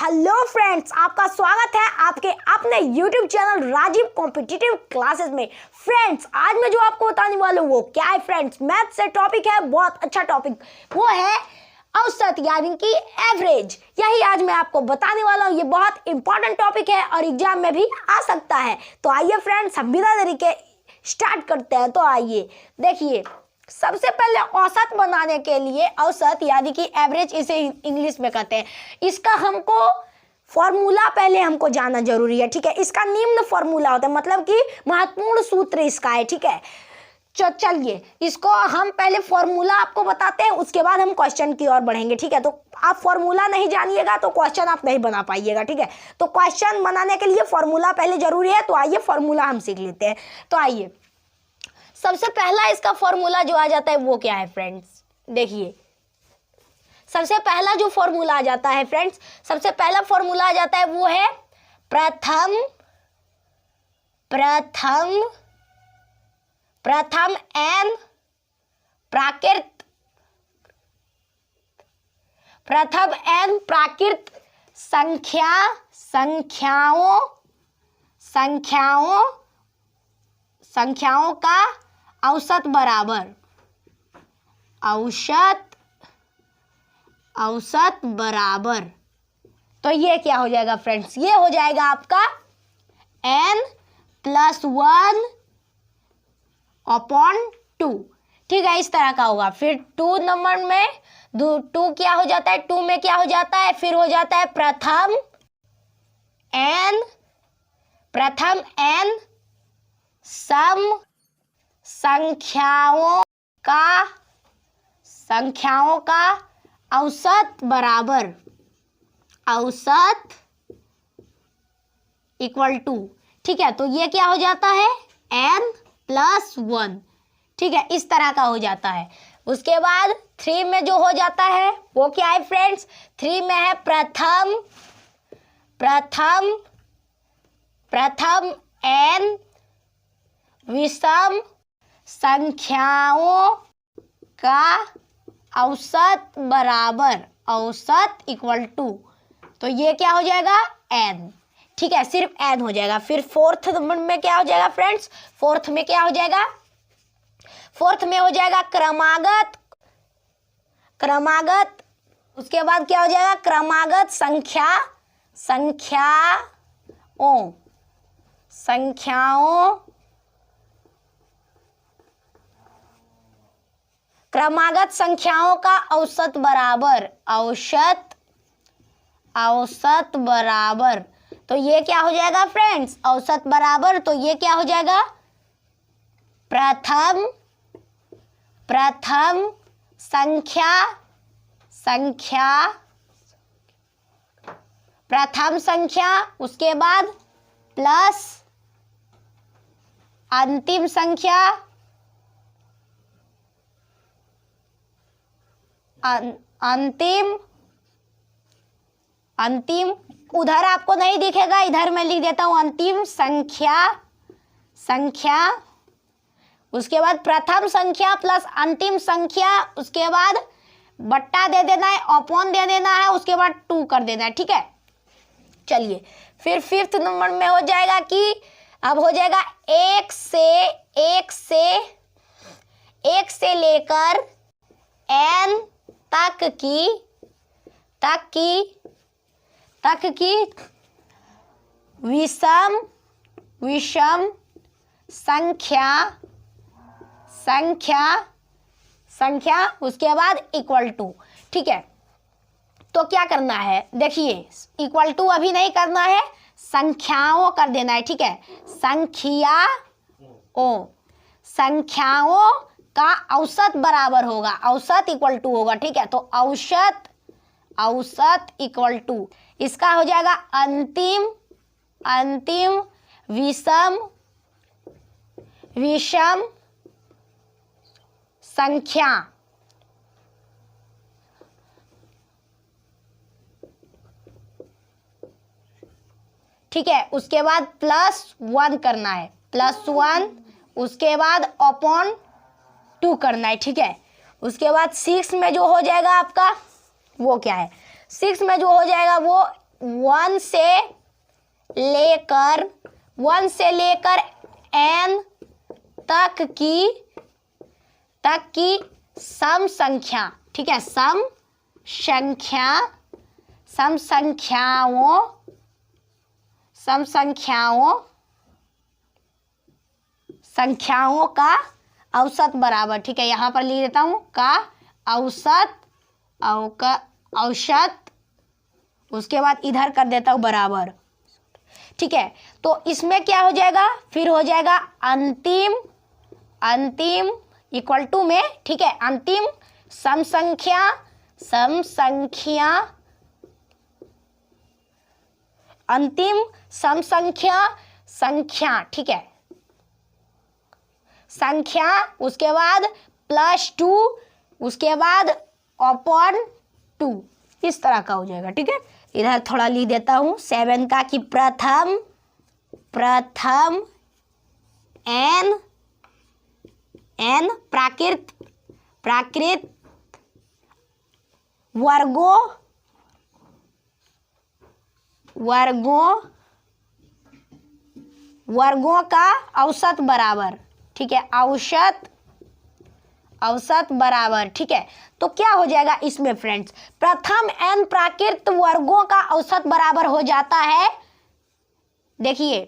Hello friends, आपका स्वागत है आपके अपने YouTube channel Rajiv competitive classes में। फ्रेंड्स, आज मैं जो आपको बताने वाला हूँ वो क्या है फ्रेंड्स, मैथ से टॉपिक है, बहुत अच्छा टॉपिक, वो है औसत यानी कि एवरेज। यही आज मैं आपको बताने वाला हूँ। ये बहुत इंपॉर्टेंट टॉपिक है और एग्जाम में भी आ सकता है। तो आइए फ्रेंड्स, हम बिना देरी के स्टार्ट करते हैं। तो आइए देखिए, सबसे पहले औसत बनाने के लिए, औसत यानी कि एवरेज इसे इंग्लिश में कहते हैं, इसका हमको फॉर्मूला पहले हमको जानना जरूरी है। ठीक है, इसका निम्न फॉर्मूला होता है, मतलब कि महत्वपूर्ण सूत्र इसका है। ठीक है, चलिए इसको हम पहले फॉर्मूला आपको बताते हैं, उसके बाद हम क्वेश्चन की ओर बढ़ेंगे। ठीक है, तो आप फॉर्मूला नहीं जानिएगा तो क्वेश्चन आप नहीं बना पाइएगा। ठीक है, तो क्वेश्चन बनाने के लिए फॉर्मूला पहले जरूरी है। तो आइए फॉर्मूला हम सीख लेते हैं। तो आइए, सबसे पहला इसका फॉर्मूला जो आ जाता है वो क्या है फ्रेंड्स, देखिए सबसे पहला जो फॉर्मूला आ जाता है फ्रेंड्स, सबसे पहला फॉर्मूला आ जाता है वो है प्रथम एन प्राकृत संख्याओं का औसत बराबर। तो ये क्या हो जाएगा फ्रेंड्स, ये हो जाएगा आपका n+1/2। ठीक है, इस तरह का होगा। फिर 2 नंबर में 2 क्या हो जाता है, 2 में क्या हो जाता है, फिर हो जाता है प्रथम n सम संख्याओं का औसत इक्वल टू। ठीक है, तो ये क्या हो जाता है n+1। ठीक है, इस तरह का हो जाता है। उसके बाद 3 में जो हो जाता है वो क्या है फ्रेंड्स, 3 में है प्रथम n विषम संख्याओं का औसत इक्वल टू। तो ये क्या हो जाएगा n। ठीक है, सिर्फ n हो जाएगा। फिर 4th नंबर में क्या हो जाएगा फ्रेंड्स, 4th में क्या हो जाएगा, 4th में हो जाएगा क्रमागत। उसके बाद क्या हो जाएगा क्रमागत संख्याओं का औसत बराबर। तो ये क्या हो जाएगा फ्रेंड्स, औसत बराबर। तो ये क्या हो जाएगा प्रथम संख्या, उसके बाद प्लस अंतिम उधर आपको नहीं दिखेगा, इधर मैं लिख देता हूं अंतिम संख्या। उसके बाद प्रथम संख्या प्लस अंतिम संख्या, उसके बाद बट्टा दे देना है, अपॉन दे देना है, उसके बाद 2 कर देना है। ठीक है, चलिए फिर 5th नंबर में हो जाएगा कि अब हो जाएगा 1 से लेकर n तक की विषम संख्या, उसके बाद इक्वल टू। ठीक है, तो क्या करना है, देखिए इक्वल टू अभी नहीं करना है, संख्याओं कर देना है। ठीक है, संख्याओं का औसत बराबर होगा, औसत इक्वल टू होगा। ठीक है, तो औसत इक्वल टू इसका हो जाएगा अंतिम विषम संख्या। ठीक है, उसके बाद +1 करना है, +1, उसके बाद अपॉन 2 करना है। ठीक है, उसके बाद 6 में जो हो जाएगा आपका वो क्या है, 6 में जो हो जाएगा वो 1 से लेकर n तक की सम संख्या, ठीक है, सम संख्याओं का औसत बराबर, ठीक है, यहां पर लिख देता हूं का औसत, उसके बाद इधर कर देता हूं बराबर, ठीक है। तो इसमें क्या हो जाएगा, फिर हो जाएगा अंतिम इक्वल टू में, ठीक है, अंतिम सम संख्या, अंतिम सम संख्या, ठीक है, संख्या, उसके बाद +2, उसके बाद अपॉन 2, इस तरह का हो जाएगा, ठीक है। इधर थोड़ा लिख देता हूं 7 का कि प्रथम n प्राकृत वर्गों का औसत बराबर, ठीक है, औसत बराबर, ठीक है। तो क्या हो जाएगा इसमें फ्रेंड्स, प्रथम n प्राकृत वर्गों का औसत बराबर हो जाता है, देखिए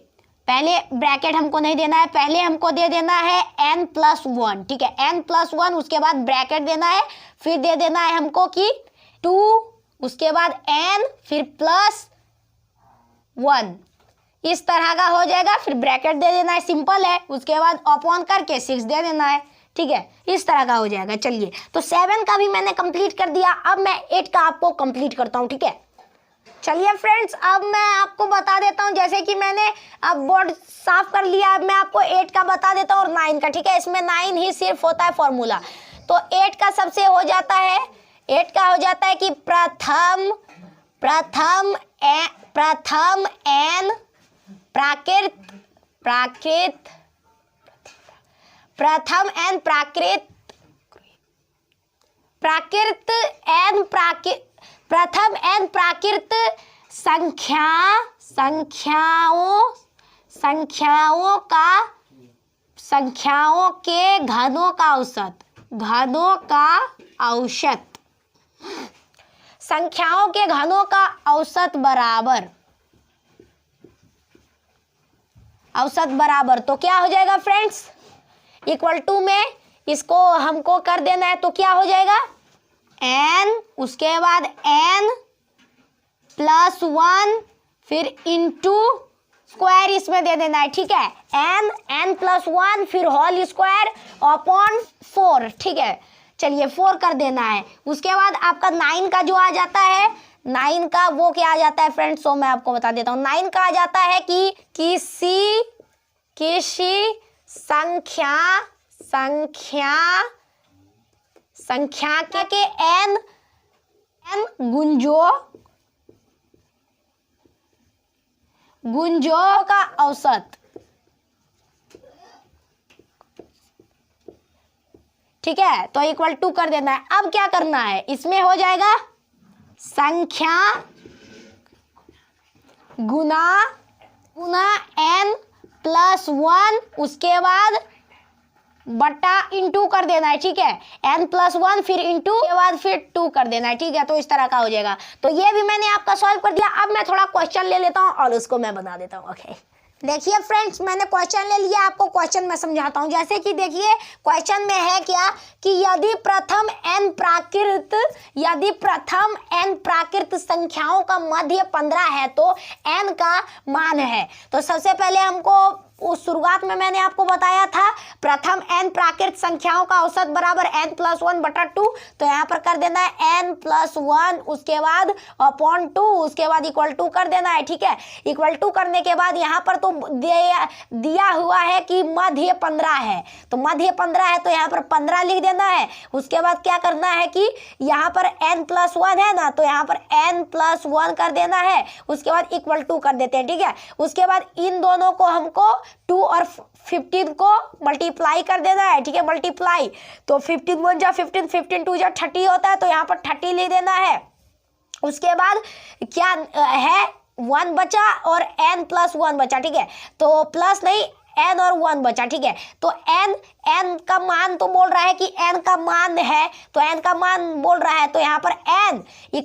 पहले ब्रैकेट हमको नहीं देना है, पहले हमको दे देना है n+1, ठीक है, n+1, उसके बाद ब्रैकेट देना है, फिर दे देना है हमको कि 2, उसके बाद n, फिर +1, इस तरह का हो जाएगा, फिर ब्रैकेट दे देना है, सिंपल है, उसके बाद अपॉन करके 6 दे देना है, ठीक है, इस तरह का हो जाएगा। चलिए, तो 7 का भी मैंने कंप्लीट कर दिया, अब मैं 8 का आपको कंप्लीट करता हूं, ठीक है। चलिए फ्रेंड्स, अब मैं आपको बता देता हूं, जैसे कि मैंने अब बोर्ड साफ कर लिया, अब मैं आपको 8 का बता देता हूं और 9 का, ठीक है, इसमें 9 ही सिर्फ होता है फॉर्मूला। तो 8 का सबसे हो जाता है, 8 का हो जाता है कि प्रथम n प्राकृत संख्याओं के घनों का औसत, संख्याओं के घनों का औसत बराबर, तो क्या हो जाएगा फ्रेंड्स, इक्वल टू में इसको हमको कर देना है, तो क्या हो जाएगा n, उसके बाद n+1, फिर इंटू स्क्वायर इसमें दे देना है, ठीक है, n+1, फिर होल स्क्वायर अपॉन 4, ठीक है। चलिए 4 कर देना है, उसके बाद आपका 9 का जो आ जाता है, 9 का वो क्या आ जाता है फ्रेंड्स, तो मैं आपको बता देता हूँ, 9 का आ जाता है कि किसी संख्या के n गुंजों का औसत, ठीक है, तो इक्वल टू कर देना है। अब क्या करना है, इसमें हो जाएगा संख्या गुना n+1, उसके बाद बटा इंटू कर देना है, ठीक है, n+1, फिर इंटू के बाद फिर 2 कर देना है, ठीक है, तो इस तरह का हो जाएगा। तो ये भी मैंने आपका सॉल्व कर दिया। अब मैं थोड़ा क्वेश्चन ले लेता हूँ और उसको मैं बना देता हूँ, ओके। देखिए फ्रेंड्स, मैंने क्वेश्चन ले लिया, आपको क्वेश्चन मैं समझाता हूँ। जैसे कि देखिए क्वेश्चन में है क्या कि यदि प्रथम n प्राकृत संख्याओं का मध्य 15 है तो n का मान है। तो सबसे पहले हमको उस शुरुआत में मैंने आपको बताया था प्रथम n प्राकृत संख्याओं का औसत बराबर n+1/2, तो यहाँ पर कर देना है n+1, उसके बाद अपॉन 2, उसके बाद इक्वल टू कर देना है, ठीक है। इक्वल टू करने के बाद यहाँ पर तो दिया हुआ है कि मध्य 15 है, तो मध्य 15 है तो यहाँ पर 15 लिख देना है। उसके बाद क्या करना है कि यहाँ पर n+1 है ना, तो यहाँ पर n+1 कर देना है, उसके बाद इक्वल टू कर देते हैं, ठीक है। उसके बाद इन दोनों को हमको 2 और 15 को मल्टीप्लाई कर देना है, ठीक है, मल्टीप्लाई, तो 15 1 जा 15, 15 2 जा 30 होता है, तो यहाँ पर 30 लिख देना है। उसके बाद क्या है 1 बचा और n + 1 बचा, ठीक है। तो प्लस नहीं, n और 1 बचा, ठीक है। तो n का मान तो बोल रहा है कि n का मान है, तो n का मान बोल रहा है, तो यहाँ पर n =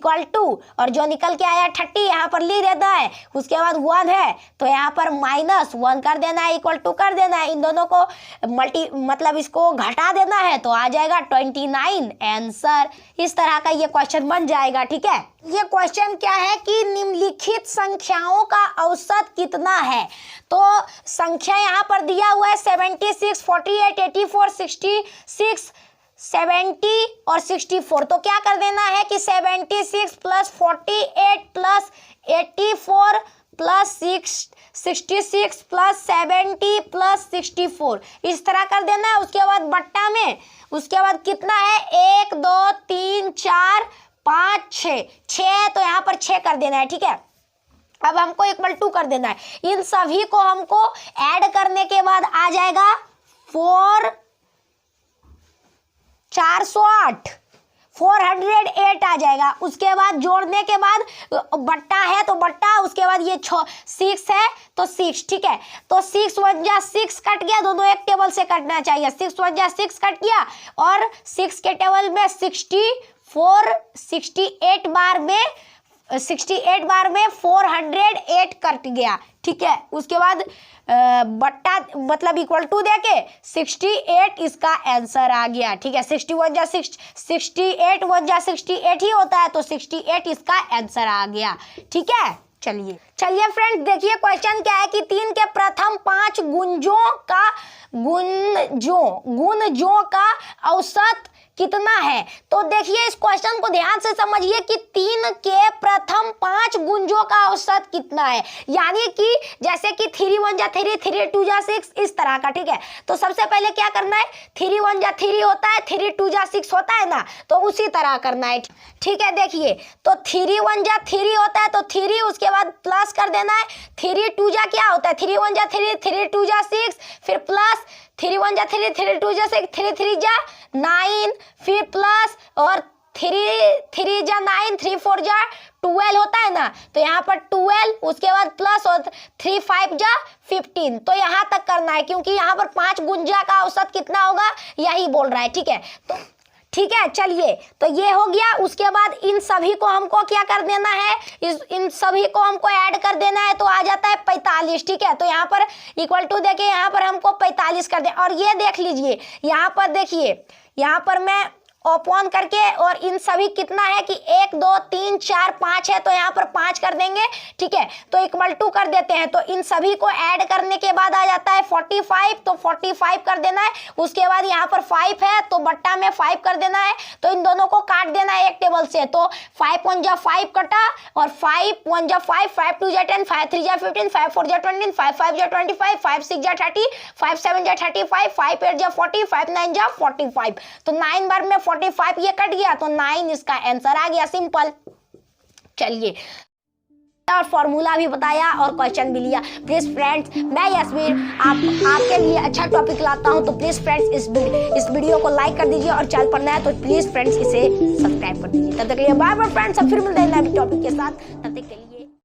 और जो निकल के आया 30 यहाँ पर लिख देना है। उसके बाद 1 है तो यहाँ पर -1 कर देना है, = कर देना है। इन दोनों को मतलब इसको घटा देना है तो आ जाएगा 29 आंसर। इस तरह का ये क्वेश्चन बन जाएगा, ठीक है। ये क्वेश्चन क्या है कि निम्नलिखित संख्याओं का औसत कितना है। तो संख्या यहाँ पर दिया हुआ है 76, 48, 84, 66, 70 और 64। तो क्या कर देना है कि 76 + 48 + 84 + 66 + 70 + 64 इस तरह कर देना है। उसके बाद बट्टा में, उसके बाद कितना है 1 2 3 4 5 6, तो यहाँ पर 6 कर देना है, ठीक है। अब हमको = कर देना है। इन सभी को हमको ऐड करने के बाद आ जाएगा 408 आ जाएगा। उसके बाद जोड़ने के बाद बट्टा है तो बट्टा, उसके बाद ये 6 है तो 6, ठीक है। तो 6 1 जा 6 कट गया, दोनों एक टेबल से कटना चाहिए। 6 1 जा 6 कट गया और 6 के टेबल में 68 बार में 408 कट गया, ठीक है। उसके बाद बट्टा मतलब = देके 68 इसका आंसर आ गया, ठीक है। 68 1 जा 68 ही होता है, तो 68 इसका आंसर आ गया, ठीक है। चलिए फ्रेंड्स, देखिए क्वेश्चन क्या है कि 3 के प्रथम 5 गुणजों का औसत कितना है। तो देखिए इस क्वेश्चन को ध्यान से समझिए कि 3 के प्रथम 5 गुंजों का औसत कितना है। यानी कि जैसे कि 3 1 जा 3, 3 2 जा 6, इस तरह का, ठीक है। तो सबसे पहले क्या करना है, 3 1 जा 3 होता है, 3 2 जा 6 होता है ना, तो उसी तरह करना है, ठीक है। देखिए तो 3 1 जा 3 होता है तो 3, उसके बाद प्लस कर देना है। 3 2 जा क्या होता है, 3 1 जा 3, 3 2 जा 6, फिर प्लस 3 1 जा 3, 3 2 जा 6, 3 3 जा 9, फिर प्लस और 3 जा 9, 3 4 जा 12 होता है ना, तो यहाँ पर 12, उसके बाद प्लस और 3 5 जा 15। तो यहाँ तक करना है क्योंकि यहाँ पर 5 गुंजा का औसत कितना होगा यही बोल रहा है, ठीक है। तो ठीक है, चलिए तो ये हो गया। उसके बाद इन सभी को हमको क्या कर देना है, इन सभी को हमको ऐड कर देना है, तो आ जाता है 45, ठीक है। तो यहाँ पर = देके यहाँ पर हमको 45 कर दे। और ये देख लीजिए यहाँ पर, देखिए यहाँ पर मैं ओपन करके, और इन सभी कितना है कि 1 2 3 4 5 है, तो यहाँ पर 5 कर देंगे, ठीक है। तो = कर देते हैं, तो इन सभी को ऐड करने के बाद आ जाता है 45, तो 45 कर देना है। उसके बाद यहाँ पर 5 है तो बट्टा में 5 कर देना है। तो इन दोनों को काट देना है एक टेबल से, तो 5 1 जा 5 कटा, और 5 1 जा 5, 5 2 जा 10, 5 3 जा 15, 5 4 जा 20, 5 5 जा 25, 5 6 जा 30, 5 7 जा 35, 5 8 जा 40, 5 9 जा 45। तो 9 बार में 45 ये कट गया, तो 9 इसका आंसर आ गया, सिंपल। चलिए, और फॉर्मूला भी बताया और क्वेश्चन भी लिया। प्लीज फ्रेंड्स, मैं यस्मीर आपके लिए अच्छा टॉपिक लाता हूं, तो प्लीज फ्रेंड्स इस वीडियो को लाइक कर दीजिए, और चैनल पर नया है तो प्लीज फ्रेंड्स इसे सब्सक्राइब कर दीजिए। तब तक के लिए बाय बाय फ्रेंड्स, अब फिर मिलते हैं नए टॉपिक के साथ। तब तक